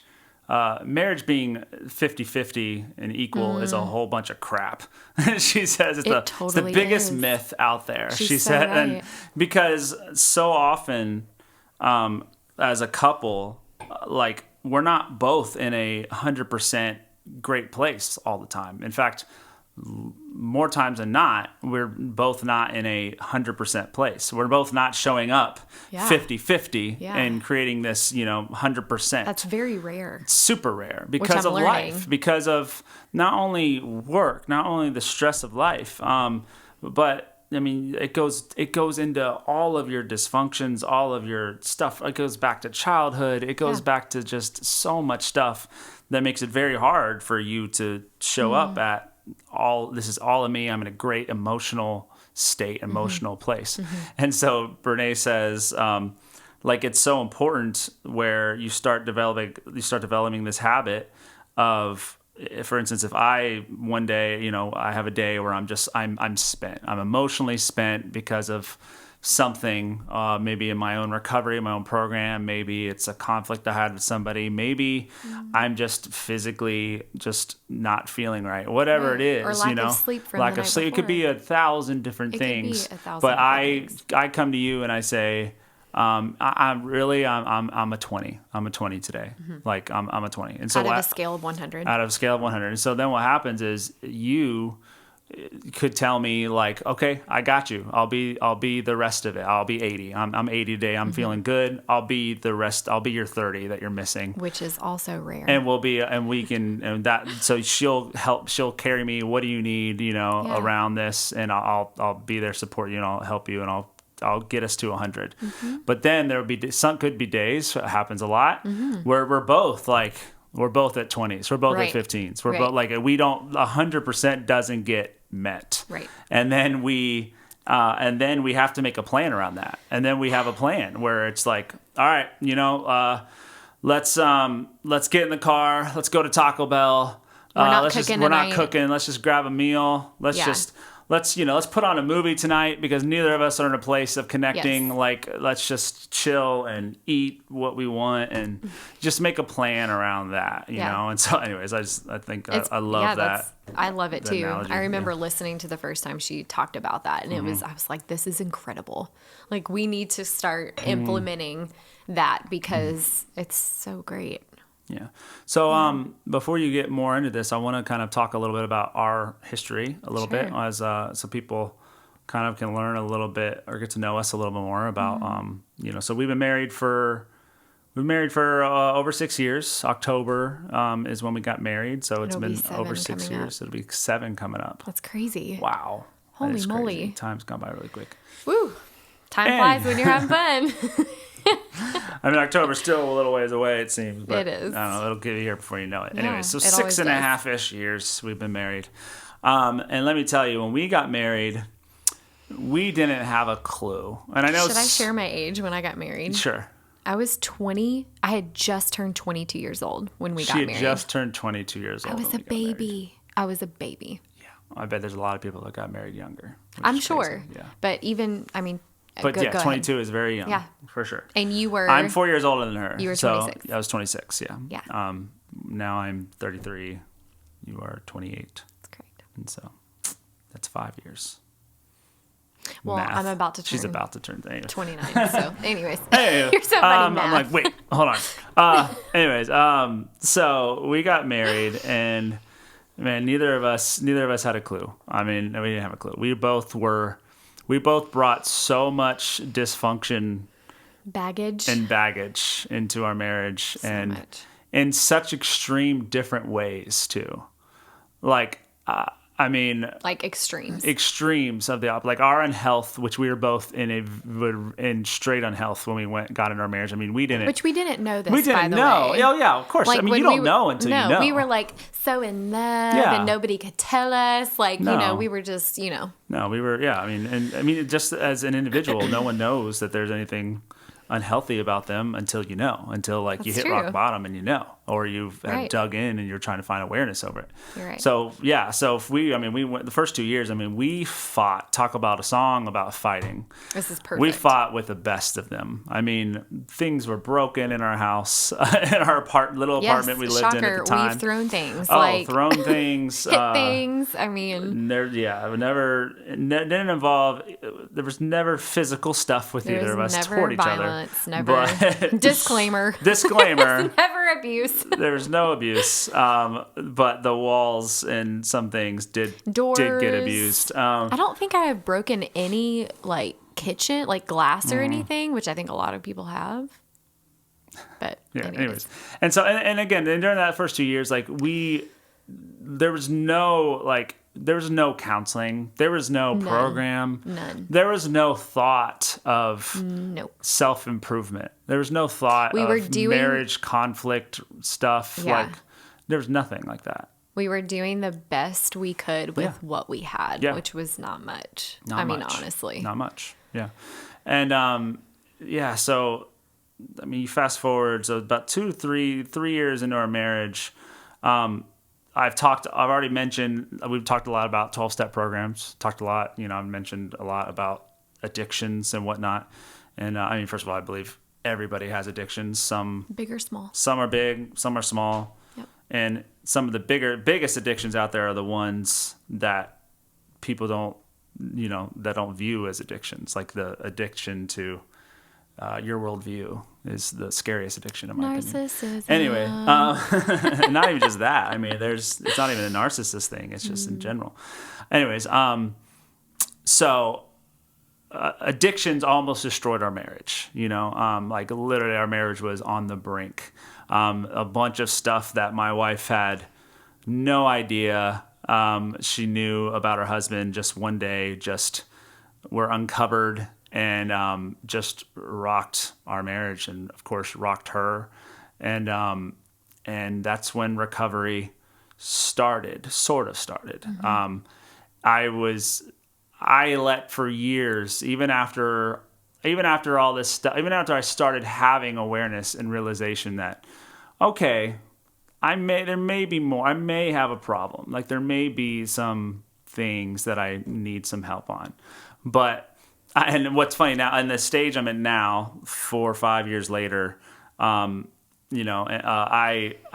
being 50-50 and equal is a whole bunch of crap. She says it's the biggest myth out there. She said, right. And because so often as a couple, like, we're not both in a 100% great place all the time. In fact, more times than not, we're both not in a 100% place. We're both not showing up 50-50 and creating this, 100%. That's very rare. It's super rare because of life, because of not only work, not only the stress of life, but it goes into all of your dysfunctions, all of your stuff. It goes back to childhood. It goes back to just so much stuff that makes it very hard for you to show up at this is all of me. I'm in a great emotional state, emotional place. And so Brene says, it's so important where you start developing this habit of, for instance, if I one day, I have a day where I'm spent. I'm emotionally spent because of something, maybe in my own recovery, my own program, maybe it's a conflict I had with somebody, maybe I'm just physically just not feeling right, whatever it is, or lack of sleep from lack the of night sleep. before. It could be 1,000 different things. But I come to you and I say, I'm a 20. I'm a 20 today. Like I'm a 20. And so out of a scale of 100. Out of a scale of 100. And so then what happens is could tell me like, okay, I got you. I'll be the rest of it. I'll be 80. I'm 80 today. I'm feeling good. I'll be the rest. I'll be your 30 that you're missing. Which is also rare. And she'll carry me. What do you need, around this? And I'll be there, support you, and I'll help you, and I'll get us to 100. But then could be days, it happens a lot, where we're both at 20s. We're both Right. at 15s. We're both like, we don't, 100% doesn't get met. Right. And then we have to make a plan around that. And then we have a plan where it's like, all right, let's get in the car. Let's go to Taco Bell. We're not Let's cooking we're not tonight. cooking. Let's just grab a meal. Let's put on a movie tonight because neither of us are in a place of connecting. Yes. Like, let's just chill and eat what we want and just make a plan around that, you know? And so anyways, I think I love that. I love it that too. analogy, I remember listening to the first time she talked about that, and I was like, this is incredible. Like, we need to start implementing that because it's so great. Yeah. So before you get more into this, I want to kind of talk a little bit about our history a little bit, as so people kind of can learn a little bit or get to know us a little bit more about So we've been married for over 6 years. October is when we got married, so it's It'll be been 7 over 6 coming years. It'll be 7 coming up. That's crazy. Wow. That Holy is crazy. moly. Time's gone by really quick. Woo. Time flies when you're having fun. I mean, October's still a little ways away, it seems. But It is. I don't know. It'll get here before you know it. Yeah, Anyway, so it 6 always and a does. half-ish years we've been married. And let me tell you, when we got married, we didn't have a clue. And I know. Should I share my age when I got married? Sure. I was 20. I had just turned 22 years old when we got She had married. just turned 22 years old. I was when a we got married. baby. I was a baby. Yeah. I bet there's a lot of people that got married younger. which I'm is sure. crazy. Yeah. But even, But go ahead. 22 is very young. Yeah. For sure. And you were. I'm 4 years older than her. You were so 26. I was 26, yeah. Yeah. Now I'm 33. You are 28. That's correct. And so that's 5 years. Well, Math. I'm about to turn. She's about to turn. Anyway. 29. So, anyways, Anyway, you're so funny, math. I'm like, wait, hold on. Anyways, so we got married, and man, neither of us had a clue. I mean, we didn't have a clue. We both brought so much dysfunction baggage. and baggage into our marriage, and much. in such extreme different ways too. Like, I mean, like extremes. extremes of the like our unhealth, which we were both in straight unhealth when we got into our marriage. I mean, we didn't know this. we didn't by the know. way. Oh yeah, of course. Like I mean, when you don't know until you know. we were like so in love, Yeah. and nobody could tell us. Like No. we were just No, we were. Yeah, I mean, just as an individual, no one knows that there's anything unhealthy about them until you like you That's hit true. rock bottom and or you've have Right. dug in and you're trying to find awareness over it. You're right. So yeah, so if we went the first 2 years. I mean, we fought. Talk about a song about fighting. This is perfect. We fought with the best of them. I mean, things were broken in our house, in our little apartment we lived in at the time. We've thrown things. Thrown things. Hit things. I mean, Didn't involve. There was never physical stuff with there either of was us never toward violence. each other. Never. But- Disclaimer. Disclaimer. Never abuse. There was no abuse, but the walls and some things did get Doors. abused. I don't think I have broken any kitchen glass or anything, which I think a lot of people have. But Yeah. anyways. Anyways, and so and again, and during that first 2 years, there was no counseling, there was no program, None. there was no thought of Nope. self-improvement. There was no thought We of were doing- marriage conflict stuff. Yeah. There was nothing like that. We were doing the best we could with Yeah. what we had, Yeah. which was not much. Not mean, much. honestly. Not much. Yeah. And so I mean, you fast forward, so about 3 years into our marriage, I've already mentioned, we've talked a lot about 12-step programs, I've mentioned a lot about addictions and whatnot. And I mean, first of all, I believe everybody has addictions. Some Big or small. are big, some are small. Yep. And some of the biggest addictions out there are the ones that people don't view as addictions, like the addiction to your worldview is the scariest addiction in my opinion. Narcissism. Anyway, not even just that. I mean, it's not even a narcissist thing. It's just in general. Anyways, so addictions almost destroyed our marriage. Like literally our marriage was on the brink. A bunch of stuff that my wife had no idea she knew about her husband just one day just were uncovered and just rocked our marriage and of course rocked her. And that's when recovery sort of started. I let for years, even after all this stuff, even after I started having awareness and realization that, okay, there may be more. I may have a problem. Like there may be some things that I need some help on. And what's funny now, in the stage I'm in now, 4 or 5 years later, I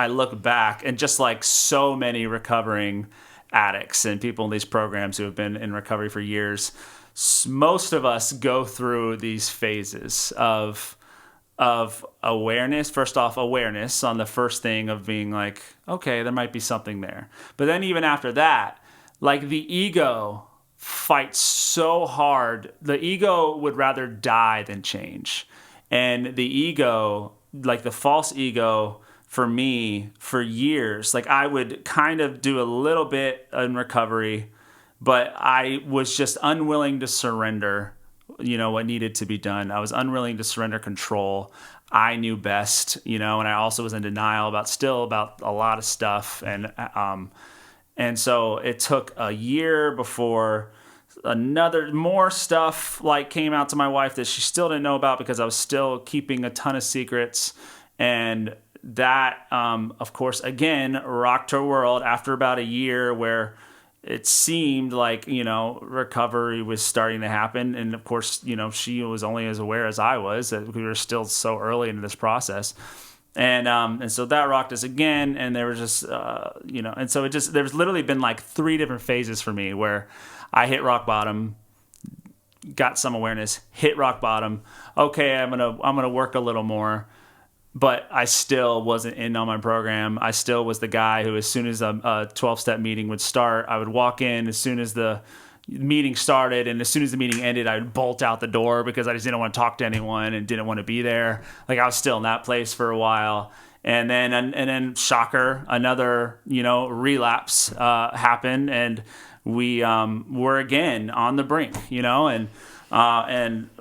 look back and just like so many recovering addicts and people in these programs who have been in recovery for years, most of us go through these phases of awareness. First off, awareness on the first thing of being like, okay, there might be something there. But then even after that, like the ego fights so hard. The ego would rather die than change. And the ego, like the false ego, for me, for years, like I would kind of do a little bit in recovery, but I was just unwilling to surrender, what needed to be done. I was unwilling to surrender control. I knew best, and I also was in denial about a lot of stuff. And so it took a year before more stuff like came out to my wife that she still didn't know about because I was still keeping a ton of secrets. And that, of course, again, rocked her world after about a year where it seemed like, recovery was starting to happen. And of course, she was only as aware as I was that we were still so early into this process. And so that rocked us again. And there was just, and so there's literally been like 3 different phases for me where I hit rock bottom, got some awareness, hit rock bottom. Okay, I'm gonna work a little more, but I still wasn't in on my program. I still was the guy who, as soon as a 12-step meeting would start, I would walk in as soon as the meeting started, and as soon as the meeting ended, I would bolt out the door because I just didn't want to talk to anyone and didn't want to be there. Like I was still in that place for a while. And then shocker, another, relapse happened, and we were again on the brink, and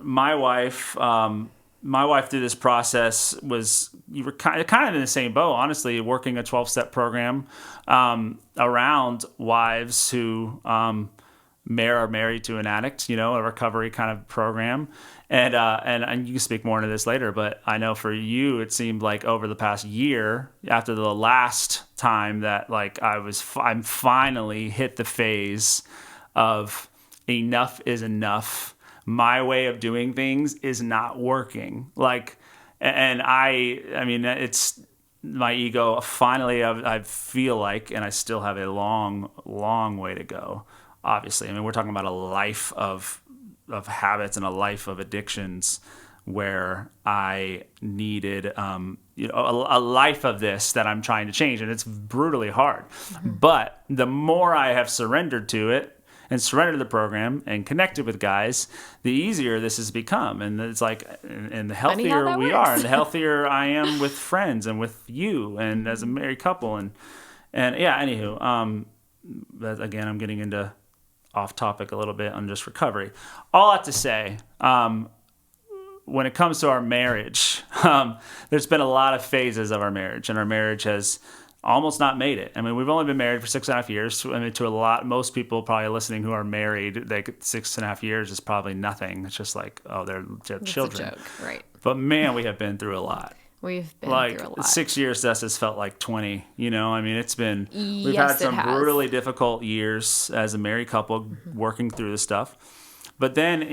my wife through this process you were kind of in the same boat, honestly, working a 12-step program around wives who are married to an addict, a recovery kind of program. And you can speak more into this later, but I know for you, it seemed like over the past year, after the last time that like I'm finally hit the phase of enough is enough. My way of doing things is not working. And I mean, it's my ego. Finally, I feel like, and I still have a long, long way to go. Obviously, I mean, we're talking about a life of habits and a life of addictions where I needed, a life of this that I'm trying to change, and it's brutally hard. Mm-hmm. But the more I have surrendered to it and surrendered to the program and connected with guys, the easier this has become. And it's like, and the healthier we are, and the healthier I am with friends and with you and as a married couple. And yeah, anywho, again, I'm getting into off topic a little bit on just recovery. All that to say, when it comes to our marriage, there's been a lot of phases of our marriage, and our marriage has almost not made it. I mean, we've only been married for 6.5 years. I mean, most people probably listening who are married, 6.5 years is probably nothing. It's just like, oh, they're children. It's a joke, right? But man, we have been through a lot. We've been through a lot. 6 years to us has felt like 20, I mean, we've had some really difficult years as a married couple working through this stuff. But then,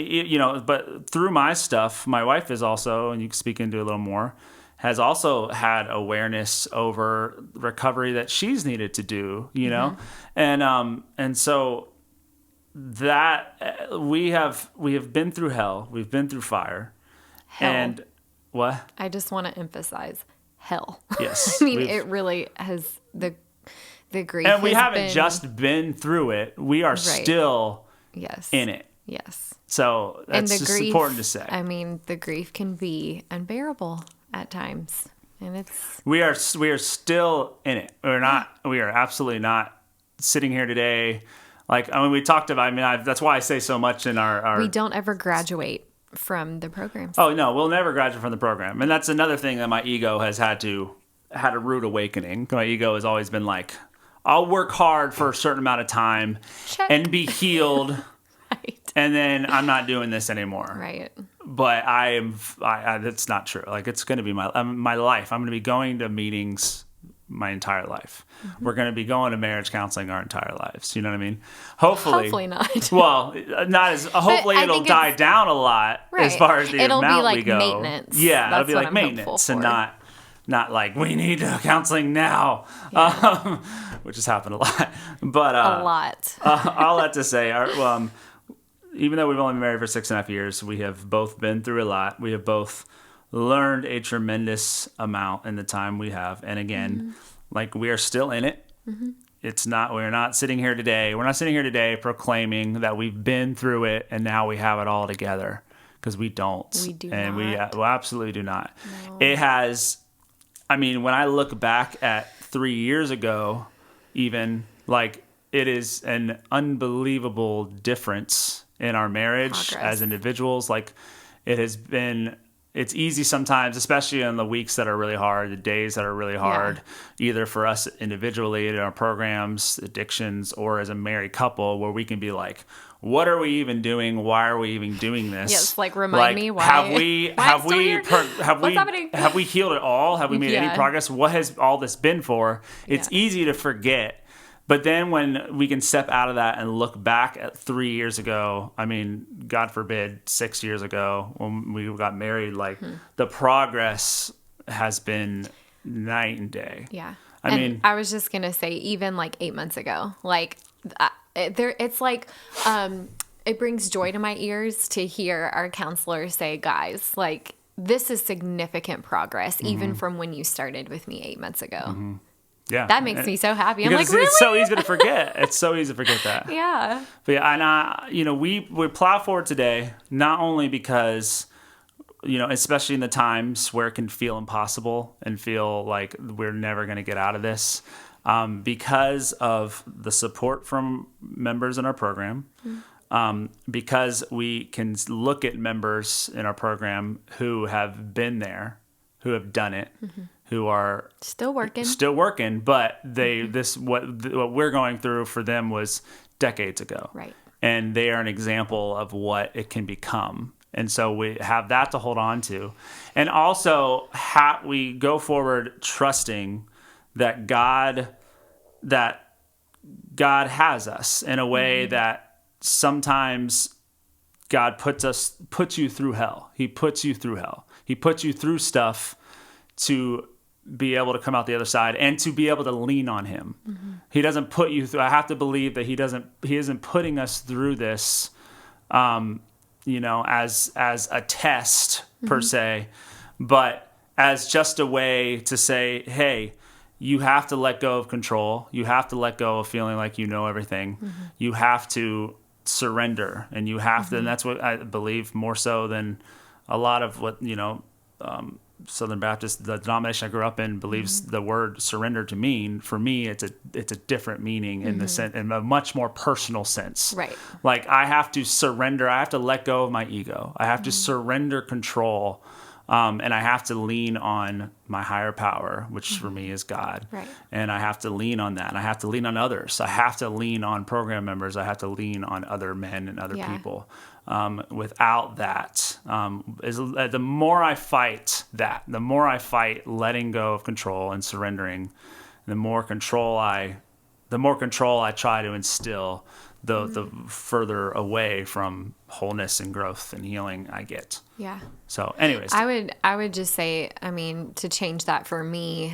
but through my stuff, my wife is also, and you can speak into it a little more, has also had awareness over recovery that she's needed to do, and so that we have been through hell, we've been through fire. And what? I just want to emphasize hell. Yes. I mean, it really has the grief. And we has haven't been, just been through it. We are still in it. Yes. So that's and the just grief, important to say. I mean, the grief can be unbearable at times. And it's We are still in it. We are absolutely not sitting here today. Like, I mean, we talked about, that's why I say so much in our we don't ever graduate from the programs. Oh no, we'll never graduate from the program. And that's another thing that my ego has had a rude awakening. My ego has always been like, I'll work hard for a certain amount of time and be healed. Right. And then I'm not doing this anymore. Right. But that's not true. Like, it's going to be my life. I'm going to be going to meetings my entire life. Mm-hmm. We're going to be going to marriage counseling our entire lives. You know what I mean? Hopefully not. Well, not as. Hopefully, it'll die down a lot as far as the it'll amount be like we go. Maintenance. Yeah, That's it'll be like maintenance and not like we need counseling now, which has happened a lot. But a lot. all that to say, even though we've only been married for 6.5 years, we have both been through a lot. We have both learned a tremendous amount in the time we have. And again, like, we are still in it. Mm-hmm. We're not sitting here today. We're not sitting here today proclaiming that we've been through it and now we have it all together, because we don't. We do and not. We absolutely do not. No. It has, when I look back at 3 years ago, even, like, it is an unbelievable difference in our marriage as individuals. Like, it's easy sometimes, especially in the weeks that are really hard, the days that are really hard, either for us individually in our programs, addictions, or as a married couple, where we can be like, what are we even doing? Why are we even doing this? Yes, like, remind me why. Have we healed it all? Have we made any Yeah. progress? What has all this been for? It's easy to forget. But then when we can step out of that and look back at 3 years ago, God forbid, 6 years ago when we got married, like, the progress has been night and day. Yeah. I was just going to say, even like 8 months ago, like, it's like, it brings joy to my ears to hear our counselors say, guys, like, this is significant progress, even from when you started with me 8 months ago. Mm-hmm. Yeah, that makes me so happy. I'm like, really? It's so easy to forget. It's so easy to forget that. Yeah. But yeah, we plow forward today, not only because, especially in the times where it can feel impossible and feel like we're never going to get out of this, because of the support from members in our program, because we can look at members in our program who have been there, who have done it. Mm-hmm. Who are still working, but what we're going through for them was decades ago. Right. And they are an example of what it can become. And so we have that to hold on to. And also we go forward trusting that God has us in a way that sometimes God puts you through hell. He puts you through hell. He puts you through stuff to be able to come out the other side and to be able to lean on him. Mm-hmm. He doesn't put you through. I have to believe that he isn't putting us through this, as a test per se, but as just a way to say, hey, you have to let go of control. You have to let go of feeling like you know everything. Mm-hmm. You have to surrender, and you have to, and that's what I believe more so than a lot of what, Southern Baptist, the denomination I grew up in, believes the word surrender to mean. For me, it's a different meaning in the sense, in a much more personal sense. Right. Like, I have to surrender. I have to let go of my ego. I have to surrender control, and I have to lean on my higher power, which for me is God. Right. And I have to lean on that. And I have to lean on others. I have to lean on program members. I have to lean on other men and other people. Without that, the more I fight letting go of control and surrendering, the more control I try to instill, the further away from wholeness and growth and healing I get. Yeah. So anyways. I would just say, to change that for me,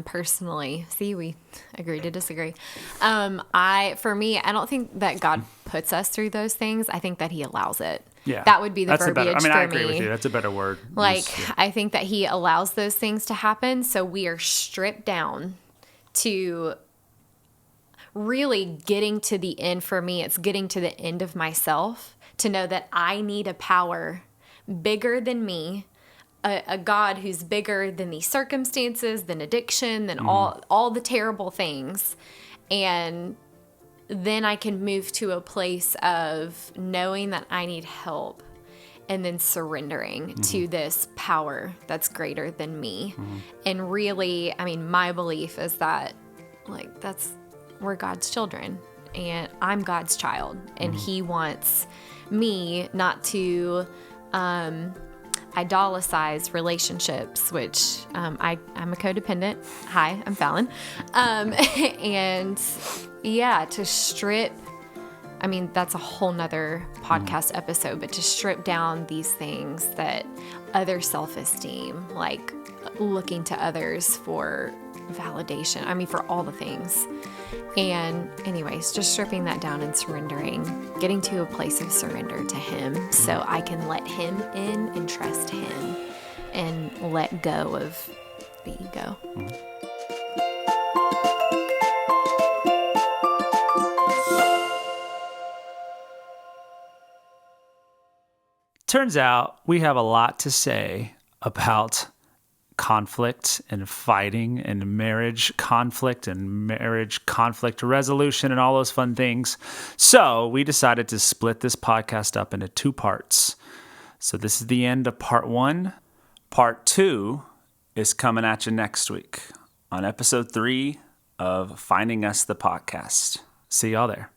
personally, see, we agree to disagree. I don't think that God puts us through those things. I think that he allows it. Yeah. That would be the That's a verbiage better, I mean, for I agree me. with you. That's a better word. Like, Yeah. I think that he allows those things to happen. So we are stripped down to really getting to the end. For me, it's getting to the end of myself, to know that I need a power bigger than me, a God who's bigger than these circumstances, than addiction, than all the terrible things. And then I can move to a place of knowing that I need help, and then surrendering to this power that's greater than me. And really, I mean, my belief is that, like, we're God's children, and I'm God's child, and he wants me not to idolatrize relationships, which I'm a codependent. Hi, I'm Fallon. And yeah, to strip, I mean, that's a whole nother podcast episode, but to strip down these things, that other self-esteem, like looking to others for validation, I mean, for all the things. And anyways, just stripping that down and surrendering, getting to a place of surrender to him, so I can let him in and trust him and let go of the ego. Turns out we have a lot to say about conflict and fighting and marriage conflict resolution and all those fun things. So we decided to split this podcast up into 2 parts. So this is the end of part 1. Part 2 is coming at you next week on episode 3 of Finding Us the Podcast. See y'all there.